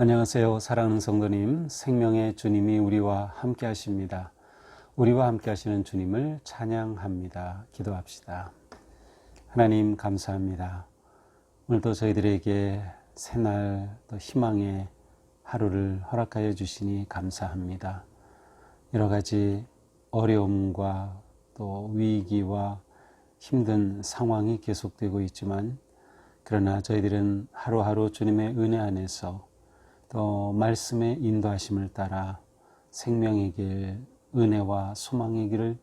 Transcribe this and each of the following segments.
안녕하세요. 사랑하는 성도님, 생명의 주님이 우리와 함께 하십니다. 우리와 함께 하시는 주님을 찬양합니다. 기도합시다. 하나님 감사합니다. 오늘도 저희들에게 새날 또 희망의 하루를 허락하여 주시니 감사합니다. 여러 가지 어려움과 또 위기와 힘든 상황이 계속되고 있지만 그러나 저희들은 하루하루 주님의 은혜 안에서 또 말씀의 인도하심을 따라 생명의 길, 은혜와 소망의 길을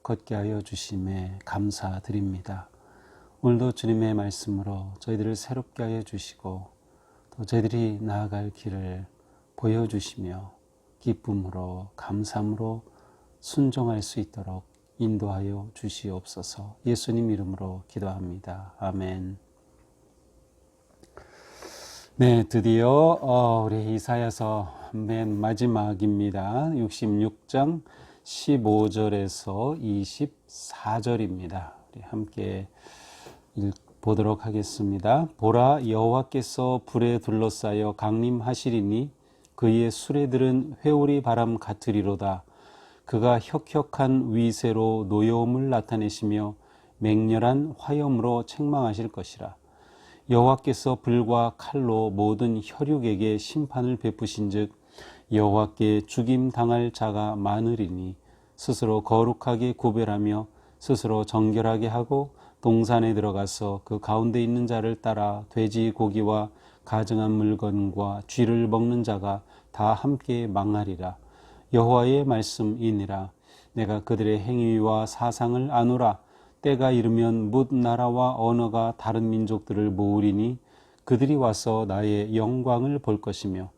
걷게 하여 주심에 감사드립니다. 오늘도 주님의 말씀으로 저희들을 새롭게 하여 주시고 또 저희들이 나아갈 길을 보여주시며 기쁨으로 감사함으로 순종할 수 있도록 인도하여 주시옵소서. 예수님 이름으로 기도합니다. 아멘. 네, 드디어 우리 이사야서 맨 마지막입니다. 66장 15절에서 24절입니다. 우리 함께 보도록 하겠습니다. 보라, 여호와께서 불에 둘러싸여 강림하시리니 그의 수레들은 회오리 바람 같으리로다. 그가 혁혁한 위세로 노여움을 나타내시며 맹렬한 화염으로 책망하실 것이라. 여호와께서 불과 칼로 모든 혈육에게 심판을 베푸신즉 여호와께 죽임 당할 자가 많으리니 스스로 거룩하게 구별하며 스스로 정결하게 하고 동산에 들어가서 그 가운데 있는 자를 따라 돼지 고기와 가증한 물건과 쥐를 먹는 자가 다 함께 망하리라. 여호와의 말씀이니라. 내가 그들의 행위와 사상을 아노라. 때가 이르면 뭇 나라와 언어가 다른 민족들을 모으리니 그들이 와서 나의 영광을 볼 것이며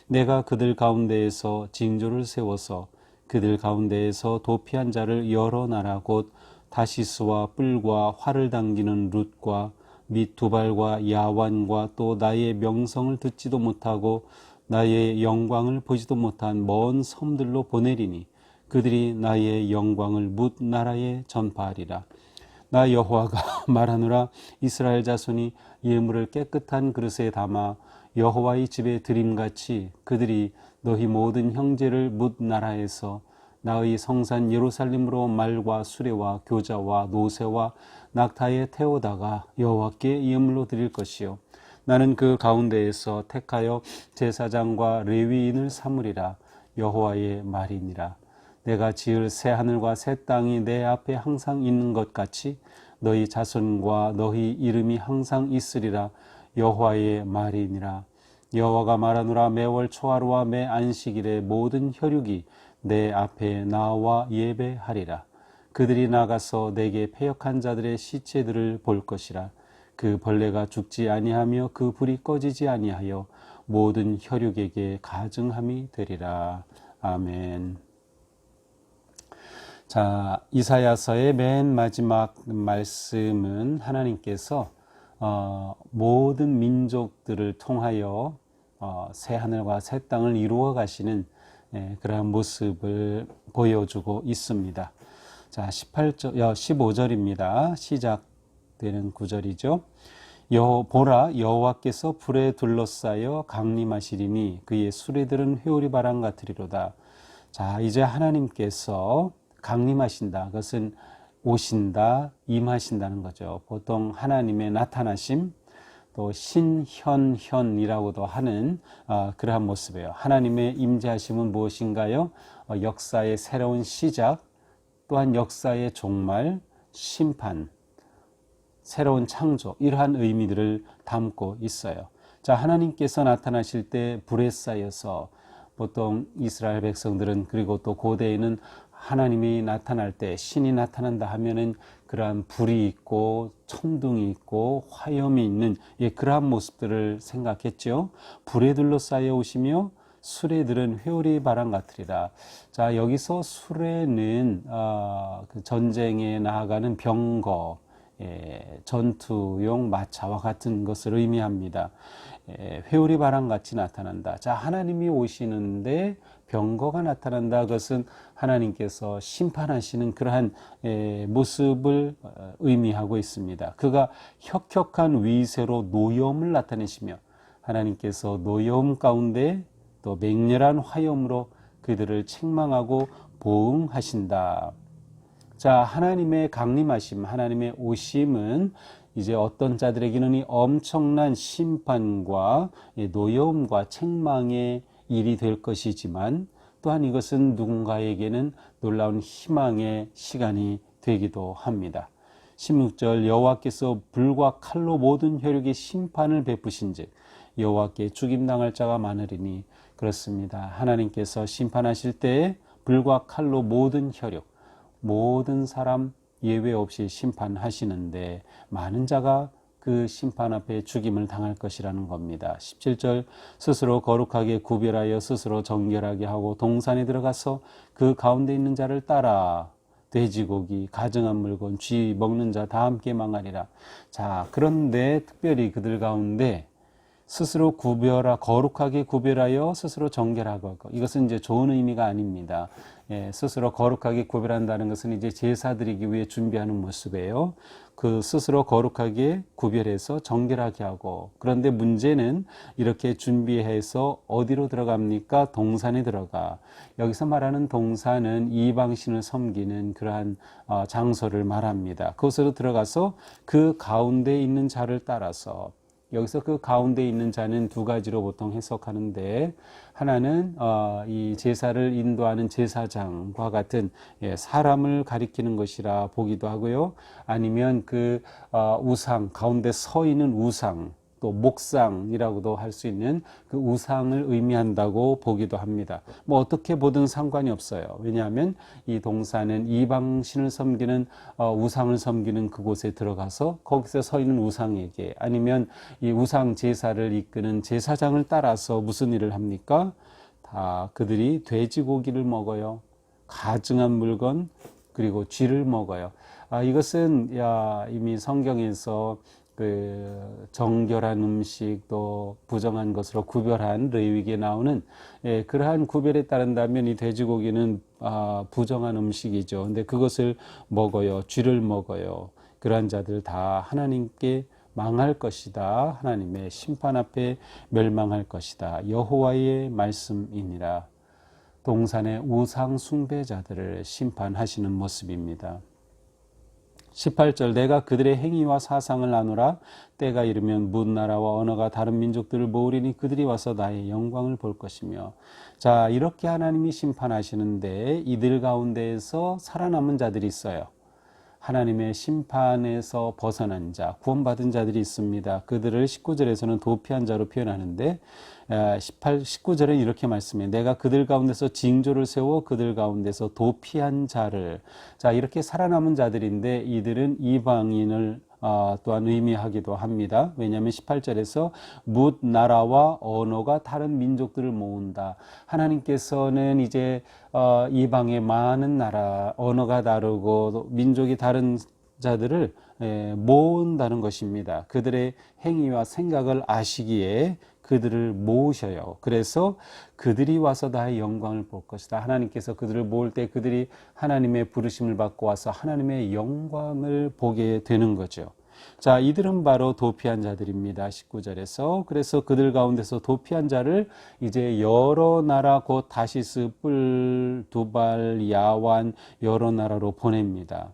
내가 그들 가운데에서 징조를 세워서 그들 가운데에서 도피한 자를 여러 나라 곧 다시스와 뿔과 활을 당기는 룻과 및 두발과 야완과 또 나의 명성을 듣지도 못하고 나의 영광을 보지도 못한 먼 섬들로 보내리니 그들이 나의 영광을 뭇 나라에 전파하리라. 나 여호와가 말하노라. 이스라엘 자손이 예물을 깨끗한 그릇에 담아 여호와의 집에 드림같이 그들이 너희 모든 형제를 뭇 나라에서 나의 성산 예루살렘으로 말과 수레와 교자와 노새와 낙타에 태우다가 여호와께 예물로 드릴 것이요 나는 그 가운데에서 택하여 제사장과 레위인을 삼으리라. 여호와의 말이니라. 내가 지을 새 하늘과 새 땅이 내 앞에 항상 있는 것 같이 너희 자손과 너희 이름이 항상 있으리라. 여호와의 말이니라. 여호와가 말하노라. 매월 초하루와 매 안식일에 모든 혈육이 내 앞에 나와 예배하리라. 그들이 나가서 내게 패역한 자들의 시체들을 볼 것이라. 그 벌레가 죽지 아니하며 그 불이 꺼지지 아니하여 모든 혈육에게 가증함이 되리라. 아멘. 자, 이사야서의 맨 마지막 말씀은 하나님께서 모든 민족들을 통하여 새 하늘과 새 땅을 이루어 가시는 그러한 모습을 보여주고 있습니다. 자, 15절입니다. 시작되는 구절이죠. 보라, 여호와께서 불에 둘러싸여 강림하시리니 그의 수레들은 회오리 바람 같으리로다. 자, 이제 하나님께서 강림하신다. 그것은 오신다, 임하신다는 거죠. 보통 하나님의 나타나심, 또 신현현이라고도 하는 그러한 모습이에요. 하나님의 임재하심은 무엇인가요? 역사의 새로운 시작, 또한 역사의 종말, 심판, 새로운 창조, 이러한 의미들을 담고 있어요. 자, 하나님께서 나타나실 때 불에 쌓여서 보통 이스라엘 백성들은 그리고 또 고대에는 하나님이 나타날 때 신이 나타난다 하면은 그러한 불이 있고 천둥이 있고 화염이 있는 그러한 모습들을 생각했죠. 불에 둘러싸여 오시며 수레들은 회오리 바람 같으리라. 자, 여기서 수레는 그 전쟁에 나아가는 병거, 전투용 마차와 같은 것을 의미합니다. 회오리 바람 같이 나타난다. 자, 하나님이 오시는데 병거가 나타난다. 그것은 하나님께서 심판하시는 그러한 모습을 의미하고 있습니다. 그가 혁혁한 위세로 노여움을 나타내시며 하나님께서 노여움 가운데 또 맹렬한 화염으로 그들을 책망하고 보응하신다. 자, 하나님의 강림하심, 하나님의 오심은 이제 어떤 자들에게는 이 엄청난 심판과 노여움과 책망의 일이 될 것이지만 또한 이것은 누군가에게는 놀라운 희망의 시간이 되기도 합니다. 16절 여호와께서 불과 칼로 모든 혈육의 심판을 베푸신즉 여호와께 죽임당할 자가 많으리니 그렇습니다. 하나님께서 심판하실 때에 불과 칼로 모든 혈육, 모든 사람 예외 없이 심판하시는데 많은 자가 그 심판 앞에 죽임을 당할 것이라는 겁니다. 17절 스스로 거룩하게 구별하여 스스로 정결하게 하고 동산에 들어가서 그 가운데 있는 자를 따라 돼지고기, 가증한 물건, 쥐 먹는 자 다 함께 망하리라. 자, 그런데 특별히 그들 가운데 스스로 거룩하게 구별하여 스스로 정결하고 이것은 이제 좋은 의미가 아닙니다. 스스로 거룩하게 구별한다는 것은 이제 제사 드리기 위해 준비하는 모습이에요. 그 스스로 거룩하게 구별해서 정결하게 하고 그런데 문제는 이렇게 준비해서 어디로 들어갑니까? 동산에 들어가. 여기서 말하는 동산은 이방신을 섬기는 그러한 장소를 말합니다. 그곳으로 들어가서 그 가운데 있는 자를 따라서 여기서 그 가운데 있는 자는 두 가지로 보통 해석하는데 하나는 이 제사를 인도하는 제사장과 같은 사람을 가리키는 것이라 보기도 하고요. 아니면 그 우상 가운데 서 있는 우상 또 목상이라고도 할 수 있는 그 우상을 의미한다고 보기도 합니다. 뭐 어떻게 보든 상관이 없어요. 왜냐하면 이 동산은 이방신을 섬기는 우상을 섬기는 그곳에 들어가서 거기서 서 있는 우상에게 아니면 이 우상 제사를 이끄는 제사장을 따라서 무슨 일을 합니까? 다 그들이 돼지고기를 먹어요. 가증한 물건 그리고 쥐를 먹어요. 이것은 이미 성경에서 그 정결한 음식 또 부정한 것으로 구별한 레위기에 나오는 그러한 구별에 따른다면 이 돼지고기는 부정한 음식이죠. 근데 그것을 먹어요. 쥐를 먹어요. 그러한 자들 다 하나님께 망할 것이다. 하나님의 심판 앞에 멸망할 것이다. 여호와의 말씀이니라. 동산의 우상 숭배자들을 심판하시는 모습입니다. 18절 내가 그들의 행위와 사상을 나누라. 때가 이르면 문 나라와 언어가 다른 민족들을 모으리니 그들이 와서 나의 영광을 볼 것이며. 자, 이렇게 하나님이 심판하시는데 이들 가운데에서 살아남은 자들이 있어요. 하나님의 심판에서 벗어난 자, 구원받은 자들이 있습니다. 그들을 19절에서는 도피한 자로 표현하는데 19절은 이렇게 말씀해요. 내가 그들 가운데서 징조를 세워 그들 가운데서 도피한 자를. 자, 이렇게 살아남은 자들인데 이들은 이방인을 또한 의미하기도 합니다. 왜냐하면 18절에서 뭇 나라와 언어가 다른 민족들을 모은다. 하나님께서는 이제 이방의 많은 나라, 언어가 다르고 민족이 다른 자들을 모은다는 것입니다. 그들의 행위와 생각을 아시기에 그들을 모으셔요. 그래서 그들이 와서 나의 영광을 볼 것이다. 하나님께서 그들을 모을 때 그들이 하나님의 부르심을 받고 와서 하나님의 영광을 보게 되는 거죠. 자, 이들은 바로 도피한 자들입니다. 19절에서. 그래서 그들 가운데서 도피한 자를 이제 여러 나라 곧 다시스, 뿔, 두발, 야완 여러 나라로 보냅니다.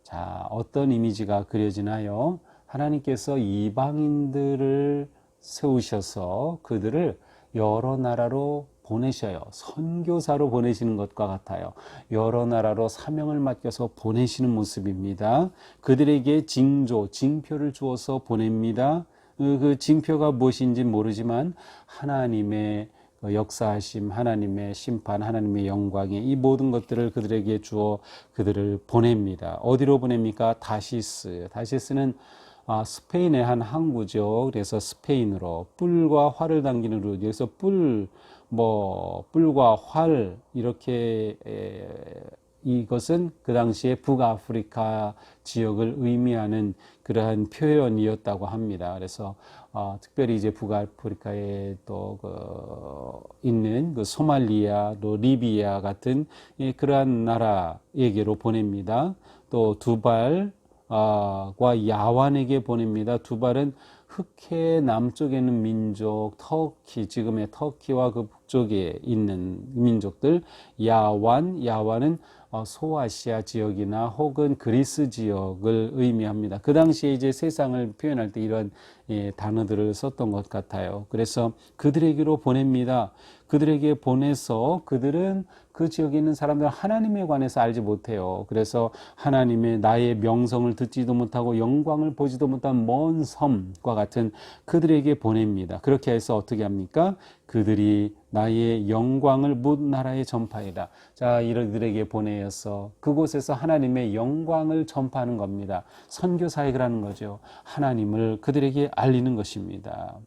자, 어떤 이미지가 그려지나요? 하나님께서 이방인들을 세우셔서 그들을 여러 나라로 보내셔요. 선교사로 보내시는 것과 같아요. 여러 나라로 사명을 맡겨서 보내시는 모습입니다. 그들에게 징표를 주어서 보냅니다. 그 징표가 무엇인지 모르지만 하나님의 역사하심, 하나님의 심판, 하나님의 영광의 이 모든 것들을 그들에게 주어 그들을 보냅니다. 어디로 보냅니까? 다시스는 스페인의 한 항구죠. 그래서 스페인으로 뿔과 활을 당기는 루. 여기서 뿔과 활 이렇게 이것은 그 당시에 북아프리카 지역을 의미하는 그러한 표현이었다고 합니다. 그래서 특별히 이제 북아프리카에 또 있는 그 소말리아, 또 리비아 같은 그러한 나라에게로 보냅니다. 또 두발 과 야완에게 보냅니다. 두발은 흑해 남쪽에는 민족 터키, 지금의 터키와 그 북쪽에 있는 민족들, 야완은 소아시아 지역이나 혹은 그리스 지역을 의미합니다. 그 당시에 이제 세상을 표현할 때 이런 단어들을 썼던 것 같아요. 그래서 그들에게로 보냅니다. 그들에게 보내서 그들은 그 지역에 있는 사람들은 하나님에 관해서 알지 못해요. 그래서 하나님의 나의 명성을 듣지도 못하고 영광을 보지도 못한 먼 섬과 같은 그들에게 보냅니다. 그렇게 해서 어떻게 합니까? 그들이 나의 영광을 문 나라에 전파해라. 자, 이들에게 보내어서 그곳에서 하나님의 영광을 전파하는 겁니다. 선교 사역을 하는 거죠. 하나님을 그들에게 알리는 것입니다.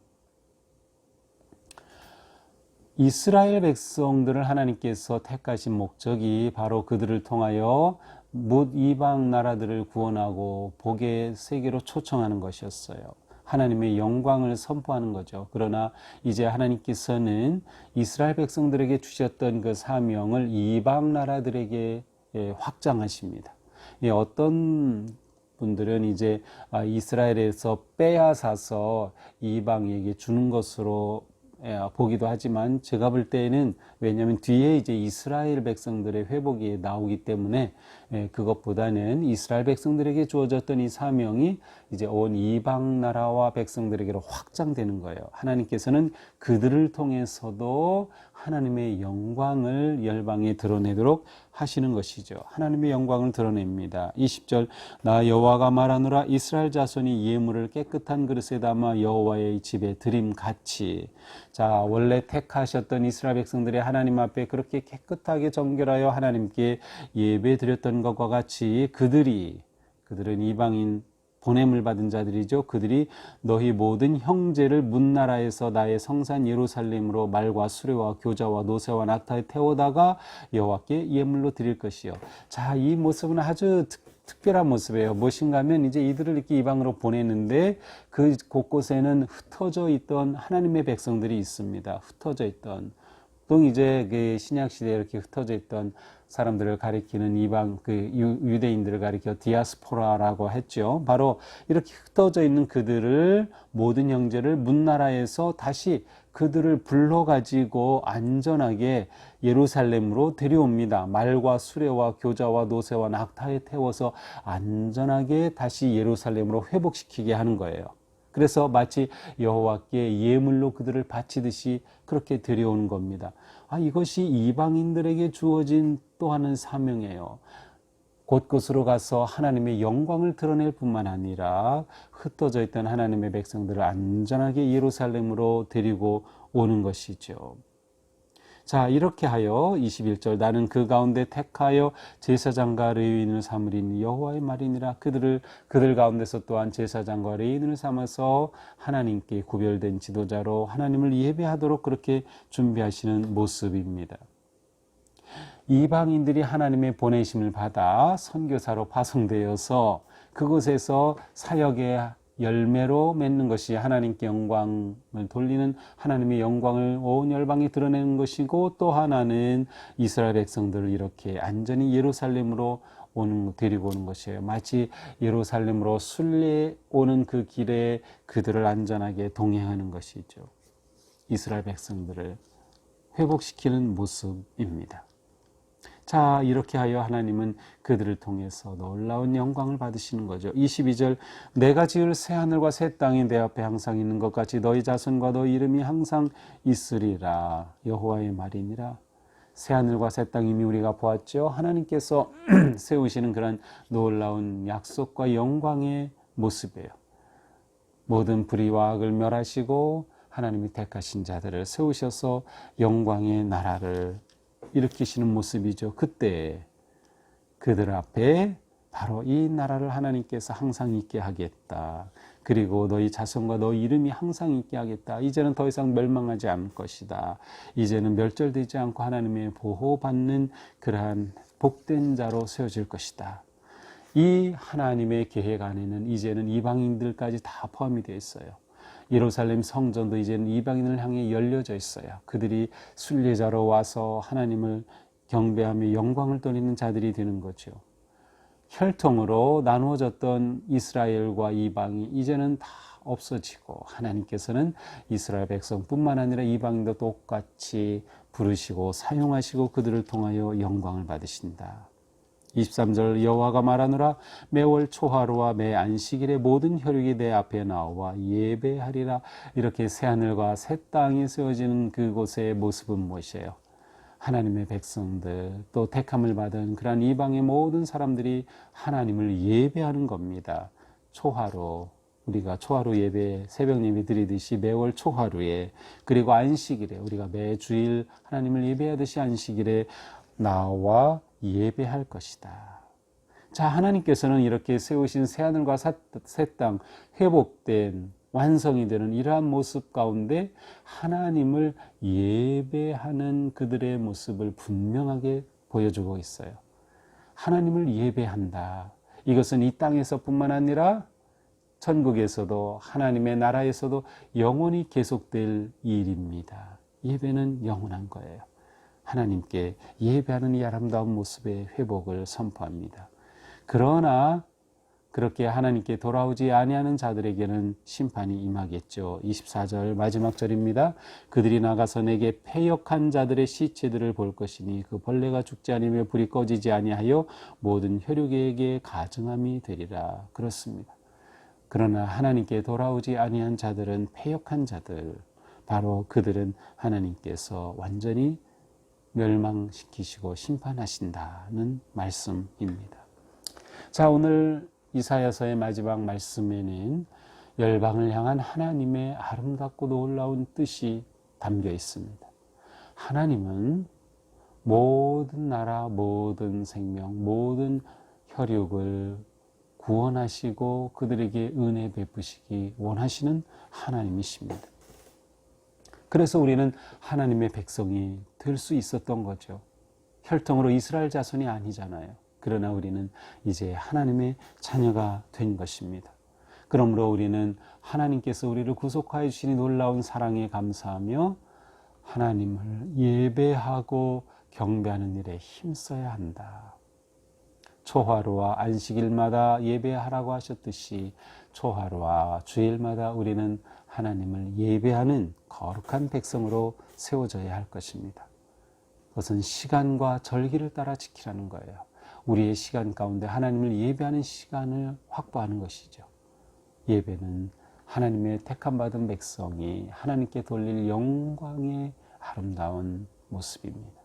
이스라엘 백성들을 하나님께서 택하신 목적이 바로 그들을 통하여 뭇 이방 나라들을 구원하고 복의 세계로 초청하는 것이었어요. 하나님의 영광을 선포하는 거죠. 그러나 이제 하나님께서는 이스라엘 백성들에게 주셨던 그 사명을 이방 나라들에게 확장하십니다. 어떤 분들은 이제 이스라엘에서 빼앗아서 이방에게 주는 것으로 보기도 하지만 제가 볼 때는 왜냐하면 뒤에 이제 이스라엘 백성들의 회복이 나오기 때문에 그것보다는 이스라엘 백성들에게 주어졌던 이 사명이 이제 온 이방 나라와 백성들에게로 확장되는 거예요. 하나님께서는 그들을 통해서도 하나님의 영광을 열방에 드러내도록 하시는 것이죠. 하나님의 영광을 드러냅니다. 20절 나 여호와가 말하노라 이스라엘 자손이 예물을 깨끗한 그릇에 담아 여호와의 집에 드림같이. 자, 원래 택하셨던 이스라엘 백성들이 하나님 앞에 그렇게 깨끗하게 정결하여 하나님께 예배 드렸던 것과 같이 그들은 이방인 보냄을 받은 자들이죠. 그들이 너희 모든 형제를 문나라에서 나의 성산 예루살렘으로 말과 수레와 교자와 노새와 낙타에 태워다가 여호와께 예물로 드릴 것이요. 자, 이 모습은 아주 특별한 모습이에요. 무엇인가 하면 이제 이들을 이렇게 이방으로 보내는데 그 곳곳에는 흩어져 있던 하나님의 백성들이 있습니다. 흩어져 있던 보통 이제 그 신약 시대에 이렇게 흩어져 있던 사람들을 가리키는 이방 그 유대인들을 가리켜 디아스포라라고 했죠. 바로 이렇게 흩어져 있는 그들을 모든 형제를 문나라에서 다시 그들을 불러가지고 안전하게 예루살렘으로 데려옵니다. 말과 수레와 교자와 노새와 낙타에 태워서 안전하게 다시 예루살렘으로 회복시키게 하는 거예요. 그래서 마치 여호와께 예물로 그들을 바치듯이 그렇게 데려오는 겁니다. 이것이 이방인들에게 주어진 또 하나의 사명이에요. 곳곳으로 가서 하나님의 영광을 드러낼 뿐만 아니라 흩어져 있던 하나님의 백성들을 안전하게 예루살렘으로 데리고 오는 것이죠. 자, 이렇게 하여 21절 나는 그 가운데 택하여 제사장과 레위인을 삼으리니 여호와의 말이니라. 그들 가운데서 또한 제사장과 레위인을 삼아서 하나님께 구별된 지도자로 하나님을 예배하도록 그렇게 준비하시는 모습입니다. 이방인들이 하나님의 보내심을 받아 선교사로 파송되어서 그곳에서 사역의 열매로 맺는 것이 하나님께 영광을 돌리는 하나님의 영광을 온 열방에 드러내는 것이고, 또 하나는 이스라엘 백성들을 이렇게 안전히 예루살렘으로 데리고 오는 것이에요. 마치 예루살렘으로 순례 오는 그 길에 그들을 안전하게 동행하는 것이죠. 이스라엘 백성들을 회복시키는 모습입니다. 자, 이렇게 하여 하나님은 그들을 통해서 놀라운 영광을 받으시는 거죠. 22절 내가 지을 새 하늘과 새 땅이 내 앞에 항상 있는 것 같이 너희 자손과 너희 이름이 항상 있으리라. 여호와의 말이니라. 새 하늘과 새 땅 이미 우리가 보았죠. 하나님께서 세우시는 그런 놀라운 약속과 영광의 모습이에요. 모든 불의와 악을 멸하시고 하나님이 택하신 자들을 세우셔서 영광의 나라를 일으키시는 모습이죠. 그때 그들 앞에 바로 이 나라를 하나님께서 항상 있게 하겠다. 그리고 너희 자손과 너희 이름이 항상 있게 하겠다. 이제는 더 이상 멸망하지 않을 것이다. 이제는 멸절되지 않고 하나님의 보호받는 그러한 복된 자로 세워질 것이다. 이 하나님의 계획 안에는 이제는 이방인들까지 다 포함이 되어 있어요. 예루살렘 성전도 이제는 이방인을 향해 열려져 있어요. 그들이 순례자로 와서 하나님을 경배하며 영광을 돌리는 자들이 되는 거죠. 혈통으로 나누어졌던 이스라엘과 이방이 이제는 다 없어지고 하나님께서는 이스라엘 백성뿐만 아니라 이방인도 똑같이 부르시고 사용하시고 그들을 통하여 영광을 받으신다. 23절 여호와가 말하노라 매월 초하루와 매 안식일에 모든 혈육이 내 앞에 나와 예배하리라. 이렇게 새하늘과 새 땅이 세워지는 그곳의 모습은 무엇이에요? 하나님의 백성들 또 택함을 받은 그러한 이방의 모든 사람들이 하나님을 예배하는 겁니다. 초하루 우리가 초하루 예배 새벽 예배 드리듯이 매월 초하루에 그리고 안식일에 우리가 매주일 하나님을 예배하듯이 안식일에 나와 예배할 것이다. 자, 하나님께서는 이렇게 세우신 새하늘과 새 땅 회복된 완성이 되는 이러한 모습 가운데 하나님을 예배하는 그들의 모습을 분명하게 보여주고 있어요. 하나님을 예배한다. 이것은 이 땅에서뿐만 아니라 천국에서도 하나님의 나라에서도 영원히 계속될 일입니다. 예배는 영원한 거예요. 하나님께 예배하는 이 아름다운 모습의 회복을 선포합니다. 그러나 그렇게 하나님께 돌아오지 아니하는 자들에게는 심판이 임하겠죠. 24절 마지막 절입니다. 그들이 나가서 내게 패역한 자들의 시체들을 볼 것이니 그 벌레가 죽지 않으며 불이 꺼지지 아니하여 모든 혈육에게 가증함이 되리라. 그렇습니다. 그러나 하나님께 돌아오지 아니한 자들은 패역한 자들, 바로 그들은 하나님께서 완전히 멸망시키시고 심판하신다는 말씀입니다. 자, 오늘 이사야서의 마지막 말씀에는 열방을 향한 하나님의 아름답고 놀라운 뜻이 담겨 있습니다. 하나님은 모든 나라, 모든 생명, 모든 혈육을 구원하시고 그들에게 은혜 베푸시기 원하시는 하나님이십니다. 그래서 우리는 하나님의 백성이 될 수 있었던 거죠. 혈통으로 이스라엘 자손이 아니잖아요. 그러나 우리는 이제 하나님의 자녀가 된 것입니다. 그러므로 우리는 하나님께서 우리를 구속하여 주시니 놀라운 사랑에 감사하며 하나님을 예배하고 경배하는 일에 힘써야 한다. 초하루와 안식일마다 예배하라고 하셨듯이 초하루와 주일마다 우리는 하나님을 예배하는 거룩한 백성으로 세워져야 할 것입니다. 그것은 시간과 절기를 따라 지키라는 거예요. 우리의 시간 가운데 하나님을 예배하는 시간을 확보하는 것이죠. 예배는 하나님의 택함받은 백성이 하나님께 돌릴 영광의 아름다운 모습입니다.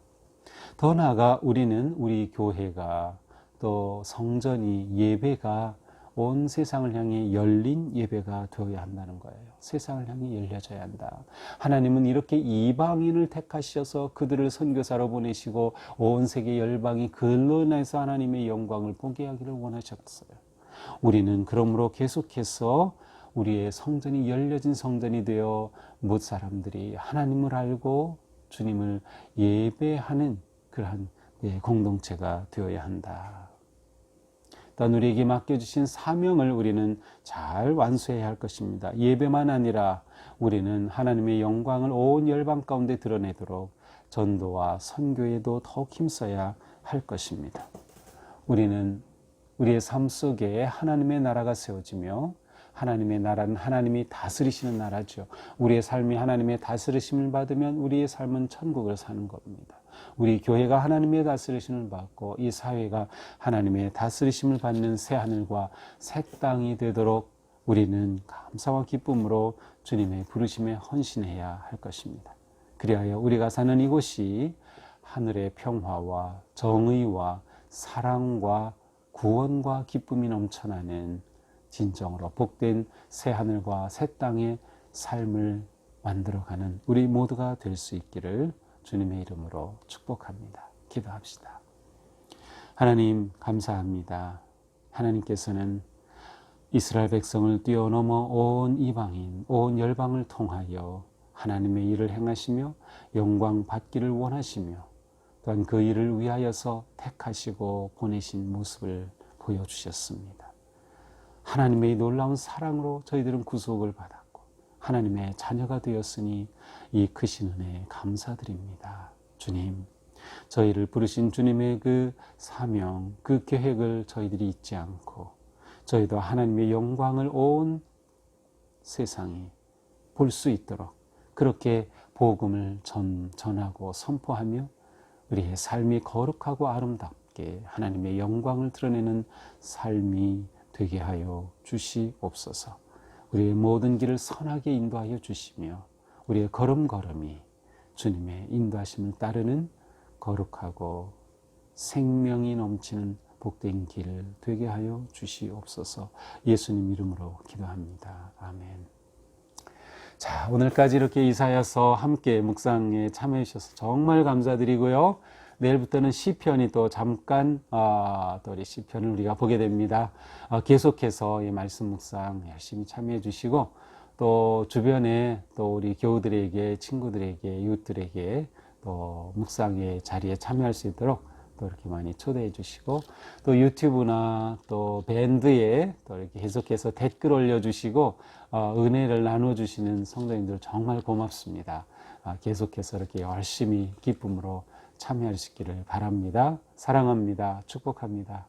더 나아가 우리는 우리 교회가 또 성전이 예배가 온 세상을 향해 열린 예배가 되어야 한다는 거예요. 세상을 향해 열려져야 한다. 하나님은 이렇게 이방인을 택하셔서 그들을 선교사로 보내시고 온 세계 열방이 그들로 인해서 하나님의 영광을 보게 하기를 원하셨어요. 우리는 그러므로 계속해서 우리의 성전이 열려진 성전이 되어 모든 사람들이 하나님을 알고 주님을 예배하는 그러한 공동체가 되어야 한다. 또한 우리에게 맡겨주신 사명을 우리는 잘 완수해야 할 것입니다. 예배만 아니라 우리는 하나님의 영광을 온 열방 가운데 드러내도록 전도와 선교에도 더욱 힘써야 할 것입니다. 우리는 우리의 삶 속에 하나님의 나라가 세워지며 하나님의 나라는 하나님이 다스리시는 나라죠. 우리의 삶이 하나님의 다스리심을 받으면 우리의 삶은 천국을 사는 겁니다. 우리 교회가 하나님의 다스리심을 받고 이 사회가 하나님의 다스리심을 받는 새 하늘과 새 땅이 되도록 우리는 감사와 기쁨으로 주님의 부르심에 헌신해야 할 것입니다. 그리하여 우리가 사는 이곳이 하늘의 평화와 정의와 사랑과 구원과 기쁨이 넘쳐나는 진정으로 복된 새 하늘과 새 땅의 삶을 만들어가는 우리 모두가 될 수 있기를 주님의 이름으로 축복합니다. 기도합시다. 하나님 감사합니다. 하나님께서는 이스라엘 백성을 뛰어넘어 온 이방인, 온 열방을 통하여 하나님의 일을 행하시며 영광 받기를 원하시며 또한 그 일을 위하여서 택하시고 보내신 모습을 보여주셨습니다. 하나님의 놀라운 사랑으로 저희들은 구속을 받았고 하나님의 자녀가 되었으니 이 크신 은혜에 감사드립니다. 주님, 저희를 부르신 주님의 그 사명, 그 계획을 저희들이 잊지 않고 저희도 하나님의 영광을 온 세상이 볼 수 있도록 그렇게 복음을 전하고 선포하며 우리의 삶이 거룩하고 아름답게 하나님의 영광을 드러내는 삶이 되게 하여 주시옵소서. 우리의 모든 길을 선하게 인도하여 주시며 우리의 걸음걸음이 주님의 인도하심을 따르는 거룩하고 생명이 넘치는 복된 길 되게 하여 주시옵소서. 예수님 이름으로 기도합니다. 아멘. 자, 오늘까지 이렇게 이사야서 함께 묵상에 참여해 주셔서 정말 감사드리고요. 내일부터는 시편이 또 잠깐 또 우리 시편을 우리가 보게 됩니다. 계속해서 이 말씀 묵상 열심히 참여해 주시고 또 주변에 또 우리 교우들에게, 친구들에게, 이웃들에게 또 묵상의 자리에 참여할 수 있도록 또 이렇게 많이 초대해 주시고 또 유튜브나 또 밴드에 또 이렇게 계속해서 댓글 올려주시고 은혜를 나눠주시는 성도님들 정말 고맙습니다. 계속해서 이렇게 열심히 기쁨으로 참여할 수 있기를 바랍니다. 사랑합니다. 축복합니다.